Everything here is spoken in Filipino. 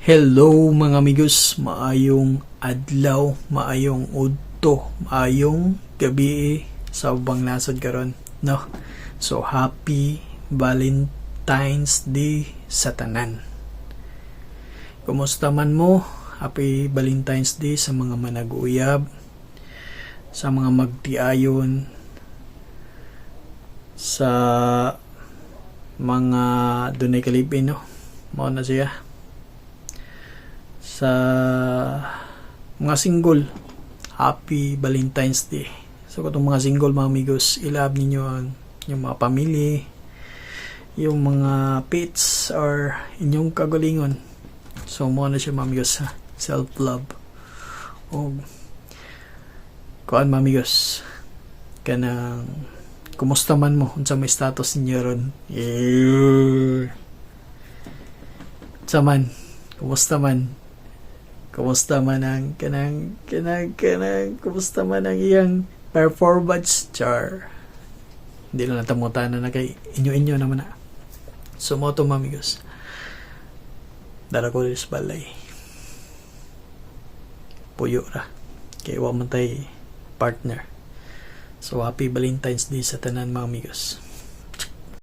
Hello mga amigos, maayong adlaw, maayong udto, maayong gabi sa ubang nasod karon, no? So happy Valentine's Day sa tanan. Kumusta man mo? Happy Valentine's Day sa mga manag-uyab, sa mga magtiayon, sa mga dunay kalipin, no? Mao na siya. Sa mga single, happy Valentine's Day. So kung mga single mga amigos, ilab ninyo yung mga pamilya, yung mga pets or inyong kagalingon. So mo na siya mga amigos, self-love. O kuan mga amigos, kanang kumusta man mo unsa may status ninyo ron. Saman, kumusta man? Kumusta man ang kanang kumusta man ang iyang performance, char? Hindi na natamutan na kay inyo naman na. So mo to mga amigos, dala ko rin sa balay, puyo ra kay wa man tay partner. So happy Valentine's Day sa tanan mga amigos.